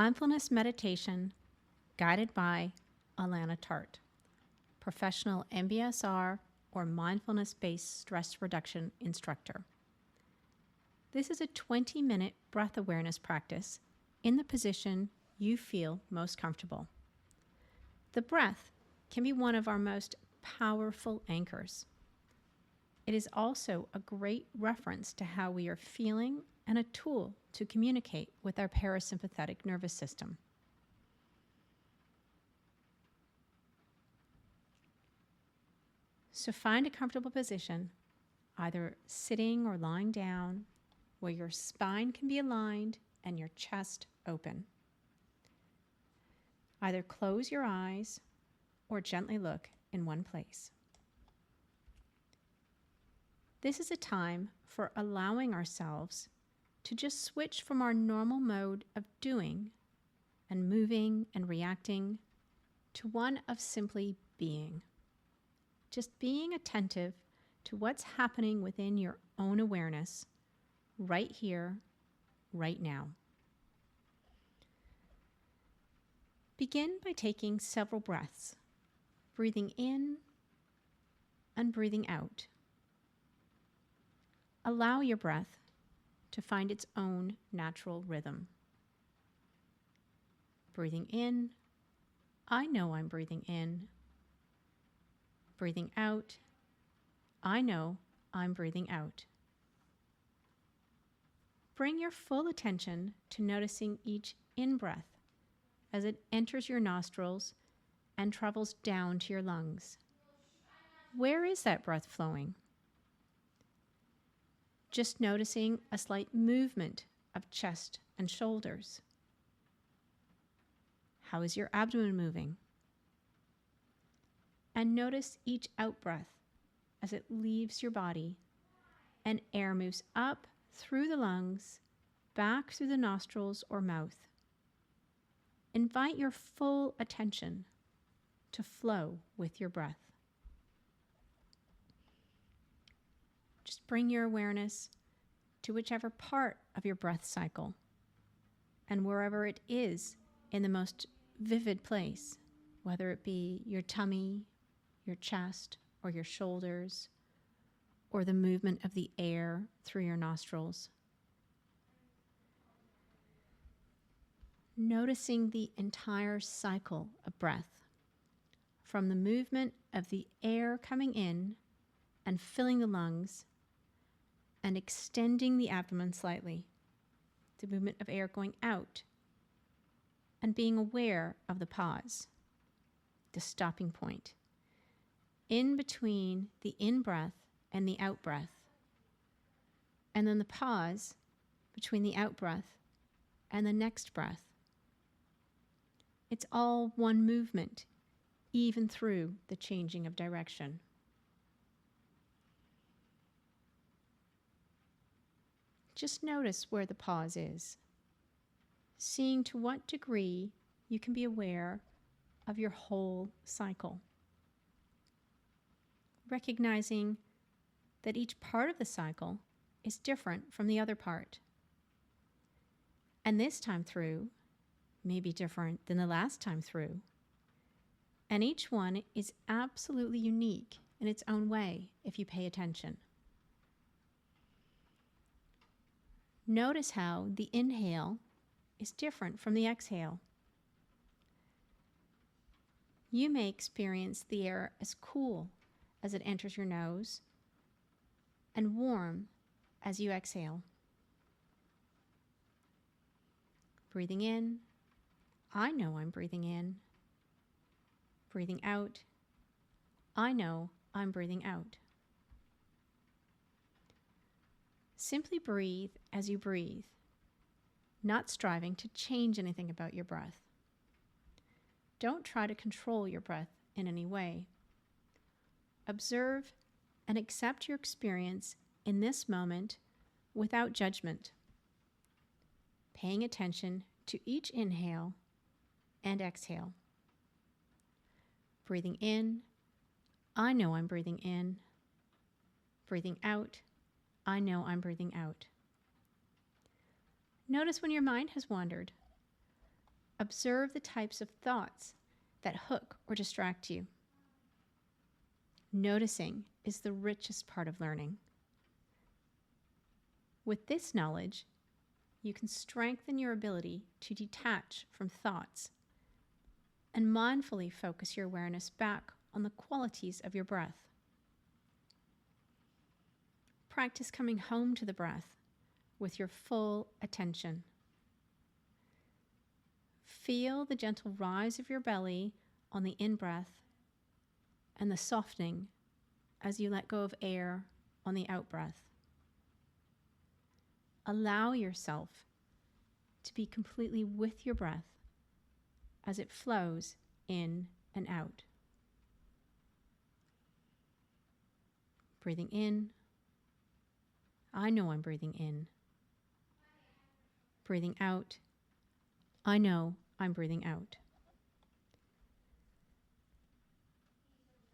Mindfulness meditation guided by Alana Tart, professional MBSR or mindfulness-based stress reduction instructor. This is a 20-minute breath awareness practice in the position you feel most comfortable. The breath can be one of our most powerful anchors. It is also a great reference to how we are feeling and a tool to communicate with our parasympathetic nervous system. So find a comfortable position, either sitting or lying down, where your spine can be aligned and your chest open. Either close your eyes or gently look in one place. This is a time for allowing ourselves to just switch from our normal mode of doing and moving and reacting to one of simply being. Just being attentive to what's happening within your own awareness right here, right now. Begin by taking several breaths, breathing in and breathing out. Allow your breath to find its own natural rhythm. Breathing in, I know I'm breathing in. Breathing out, I know I'm breathing out. Bring your full attention to noticing each in-breath as it enters your nostrils and travels down to your lungs. Where is that breath flowing? Just noticing a slight movement of chest and shoulders. How is your abdomen moving? And notice each out-breath as it leaves your body and air moves up through the lungs, back through the nostrils or mouth. Invite your full attention to flow with your breath. Just bring your awareness to whichever part of your breath cycle and wherever it is in the most vivid place, whether it be your tummy, your chest, or your shoulders, or the movement of the air through your nostrils. Noticing the entire cycle of breath, from the movement of the air coming in and filling the lungs and extending the abdomen slightly, the movement of air going out, and being aware of the pause, the stopping point, in between the in-breath and the out-breath, and then the pause between the out-breath and the next breath. It's all one movement, even through the changing of direction. Just notice where the pause is, seeing to what degree you can be aware of your whole cycle. Recognizing that each part of the cycle is different from the other part. And this time through may be different than the last time through. And each one is absolutely unique in its own way if you pay attention. Notice how the inhale is different from the exhale. You may experience the air as cool as it enters your nose and warm as you exhale. Breathing in, I know I'm breathing in. Breathing out, I know I'm breathing out. Simply breathe as you breathe, not striving to change anything about your breath. Don't try to control your breath in any way. Observe and accept your experience in this moment without judgment, paying attention to each inhale and exhale. Breathing in, I know I'm breathing in. Breathing out, I know I'm breathing out. Notice when your mind has wandered. Observe the types of thoughts that hook or distract you. Noticing is the richest part of learning. With this knowledge, you can strengthen your ability to detach from thoughts and mindfully focus your awareness back on the qualities of your breath. Practice coming home to the breath with your full attention. Feel the gentle rise of your belly on the in-breath and the softening as you let go of air on the out-breath. Allow yourself to be completely with your breath as it flows in and out. Breathing in. I know I'm breathing in. Breathing out. I know I'm breathing out.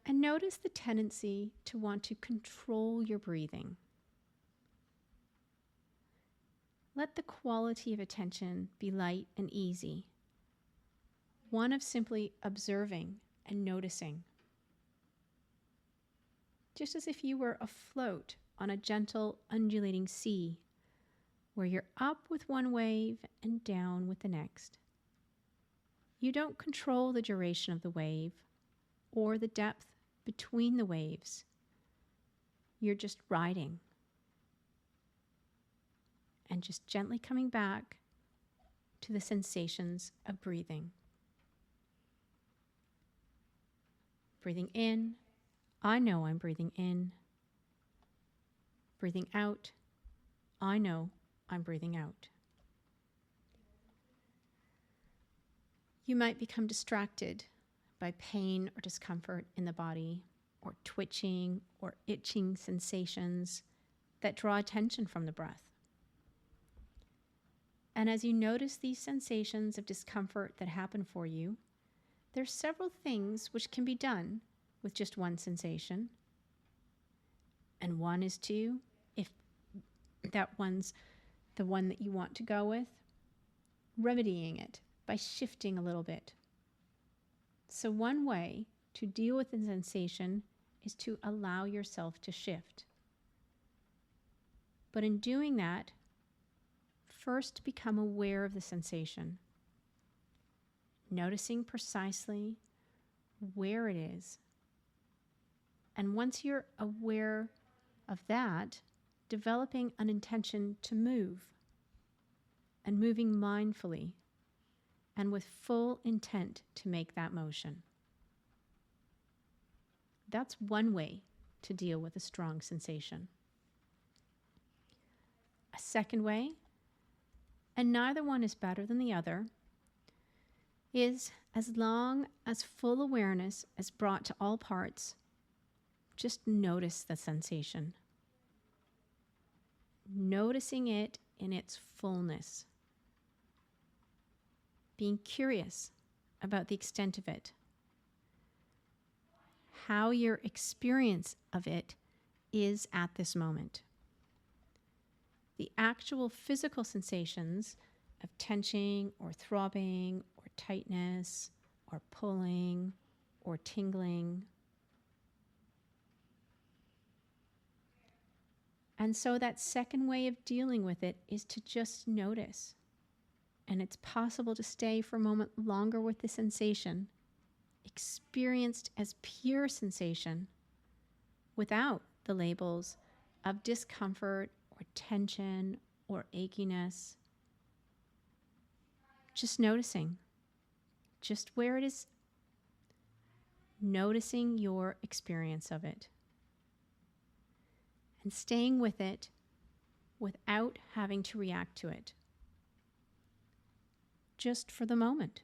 And notice the tendency to want to control your breathing. Let the quality of attention be light and easy, one of simply observing and noticing, just as if you were afloat on a gentle, undulating sea, where you're up with one wave and down with the next. You don't control the duration of the wave or the depth between the waves. You're just riding and just gently coming back to the sensations of breathing. Breathing in, I know I'm breathing in. Breathing out, I know I'm breathing out. You might become distracted by pain or discomfort in the body, or twitching or itching sensations that draw attention from the breath. And as you notice these sensations of discomfort that happen for you, there's several things which can be done with just one sensation. And one is to, if that one's the one that you want to go with, remedying it by shifting a little bit. So one way to deal with the sensation is to allow yourself to shift. But in doing that, first become aware of the sensation, noticing precisely where it is. And once you're aware of that, developing an intention to move, and moving mindfully and with full intent to make that motion. That's one way to deal with a strong sensation. A second way, and neither one is better than the other, is as long as full awareness is brought to all parts, just notice the sensation. Noticing it in its fullness. Being curious about the extent of it. How your experience of it is at this moment. The actual physical sensations of tension or throbbing or tightness or pulling or tingling. And so that second way of dealing with it is to just notice. And it's possible to stay for a moment longer with the sensation, experienced as pure sensation, without the labels of discomfort or tension or achiness. Just noticing, just where it is, noticing your experience of it. And staying with it without having to react to it. Just for the moment.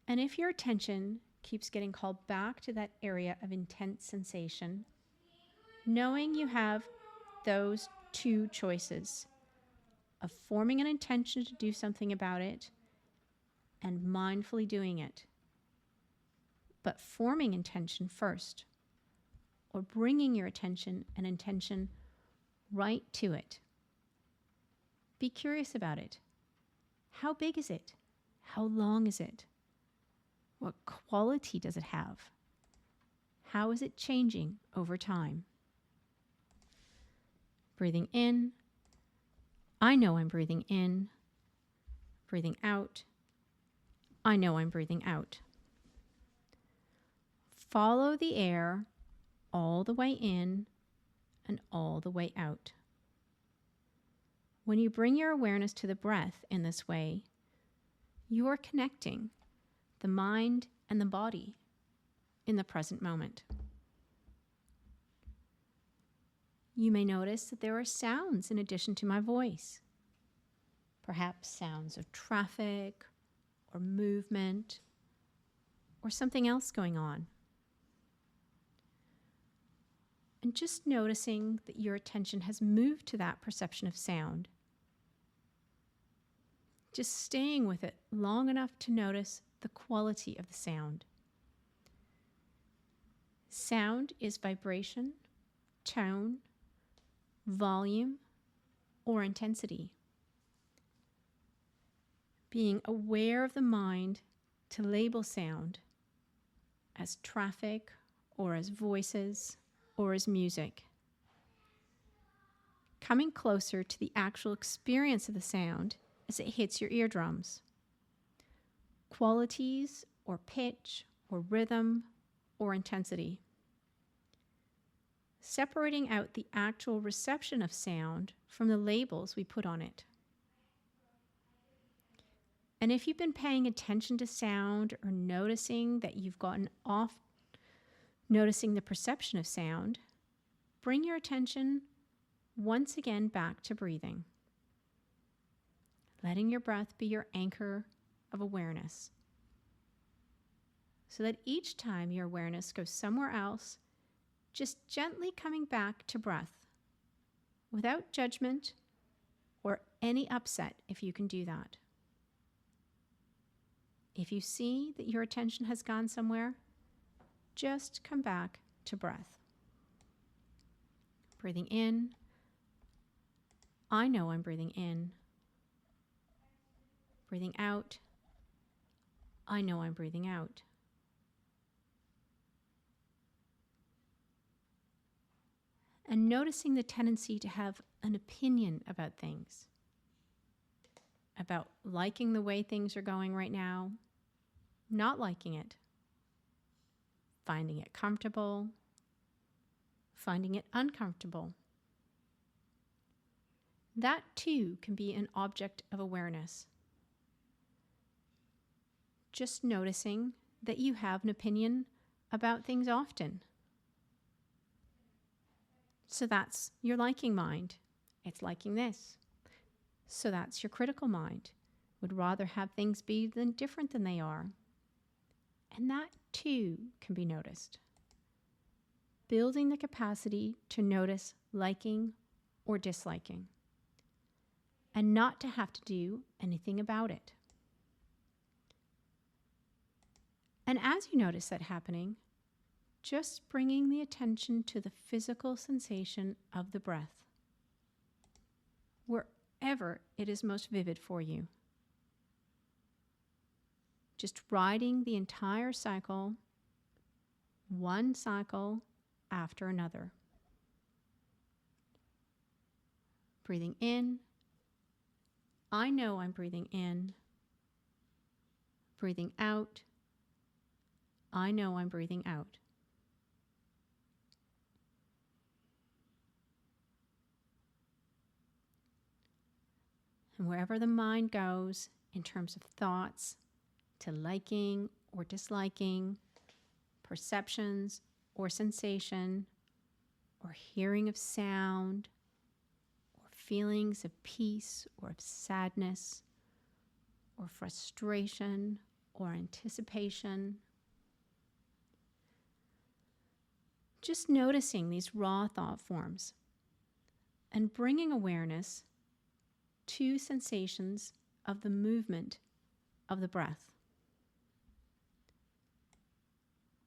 And if your attention keeps getting called back to that area of intense sensation, knowing you have those two choices of forming an intention to do something about it and mindfully doing it, but forming intention first, or bringing your attention and intention right to it. Be curious about it. How big is it? How long is it? What quality does it have? How is it changing over time? Breathing in. I know I'm breathing in. Breathing out. I know I'm breathing out. Follow the air all the way in and all the way out. When you bring your awareness to the breath in this way, you are connecting the mind and the body in the present moment. You may notice that there are sounds in addition to my voice. Perhaps sounds of traffic or movement or something else going on. And just noticing that your attention has moved to that perception of sound. Just staying with it long enough to notice the quality of the sound. Sound is vibration, tone, volume, or intensity. Being aware of the mind to label sound as traffic or as voices or as music. Coming closer to the actual experience of the sound as it hits your eardrums. Qualities or pitch or rhythm or intensity. Separating out the actual reception of sound from the labels we put on it. And if you've been paying attention to sound or noticing that you've gotten off noticing the perception of sound, bring your attention once again back to breathing. Letting your breath be your anchor of awareness. So that each time your awareness goes somewhere else, just gently coming back to breath, without judgment or any upset if you can do that. If you see that your attention has gone somewhere, just come back to breath. Breathing in. I know I'm breathing in. Breathing out. I know I'm breathing out. And noticing the tendency to have an opinion about things. About liking the way things are going right now, not liking it, finding it comfortable, finding it uncomfortable. That too can be an object of awareness. Just noticing that you have an opinion about things often. So that's your liking mind. It's liking this. So that's your critical mind. Would rather have things be different than they are. And that too can be noticed. Building the capacity to notice liking or disliking. And not to have to do anything about it. And as you notice that happening, just bringing the attention to the physical sensation of the breath, wherever it is most vivid for you. Just riding the entire cycle, one cycle after another. Breathing in. I know I'm breathing in. Breathing out. I know I'm breathing out. And wherever the mind goes in terms of thoughts, to liking or disliking, perceptions or sensation, or hearing of sound, or feelings of peace or of sadness, or frustration or anticipation. Just noticing these raw thought forms and bringing awareness to sensations of the movement of the breath.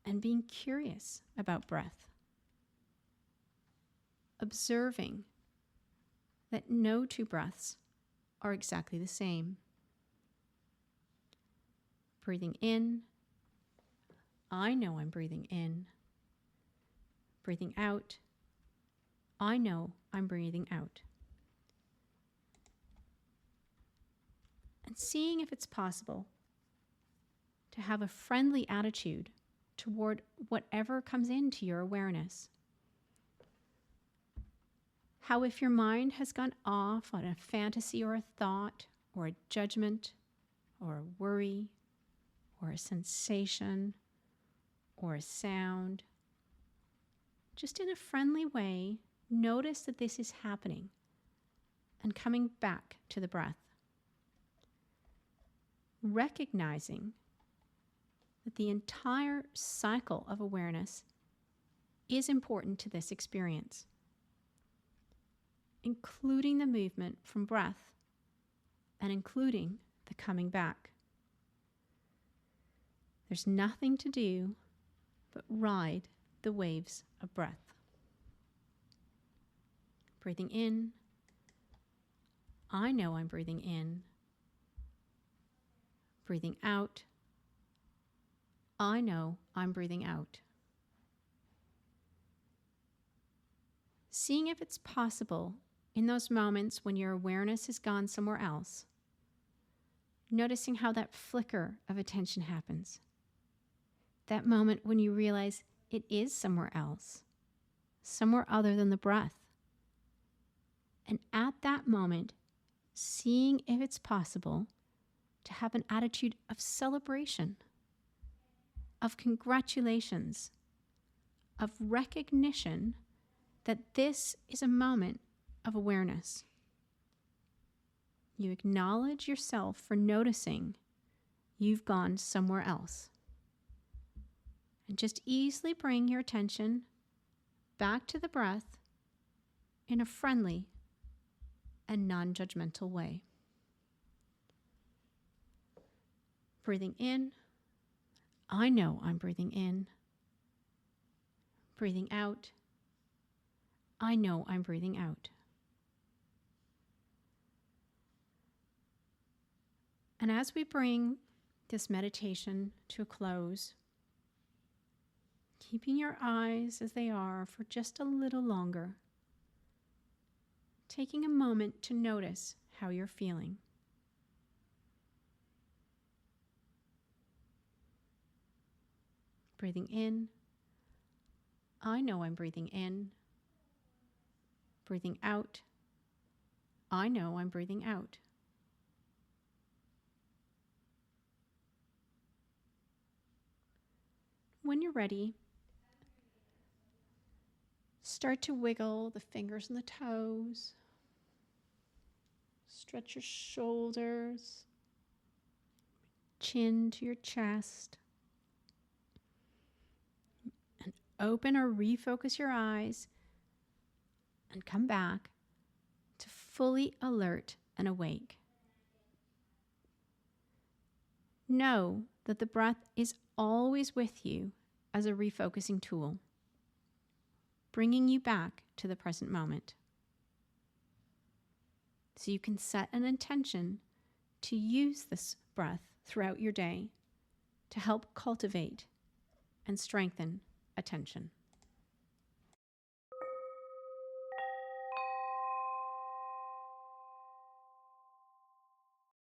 And being curious about breath. Observing that no two breaths are exactly the same. Breathing in, I know I'm breathing in. Breathing out, I know I'm breathing out. And seeing if it's possible to have a friendly attitude toward whatever comes into your awareness. How if your mind has gone off on a fantasy or a thought or a judgment or a worry or a sensation or a sound, just in a friendly way, notice that this is happening and coming back to the breath. Recognizing that the entire cycle of awareness is important to this experience, including the movement from breath and including the coming back. There's nothing to do but ride the waves of breath. Breathing in, I know I'm breathing in. Breathing out, I know I'm breathing out. Seeing if it's possible in those moments when your awareness has gone somewhere else, noticing how that flicker of attention happens. That moment when you realize it is somewhere else, somewhere other than the breath. And at that moment, seeing if it's possible to have an attitude of celebration, of congratulations, of recognition that this is a moment of awareness. You acknowledge yourself for noticing you've gone somewhere else. And just easily bring your attention back to the breath in a friendly and non-judgmental way. Breathing in, I know I'm breathing in. Breathing out, I know I'm breathing out. And as we bring this meditation to a close, keeping your eyes as they are for just a little longer, taking a moment to notice how you're feeling. Breathing in, I know I'm breathing in. Breathing out, I know I'm breathing out. When you're ready, start to wiggle the fingers and the toes. Stretch your shoulders, chin to your chest. And open or refocus your eyes and come back to fully alert and awake. Know that the breath is always with you as a refocusing tool, bringing you back to the present moment. So you can set an intention to use this breath throughout your day to help cultivate and strengthen attention.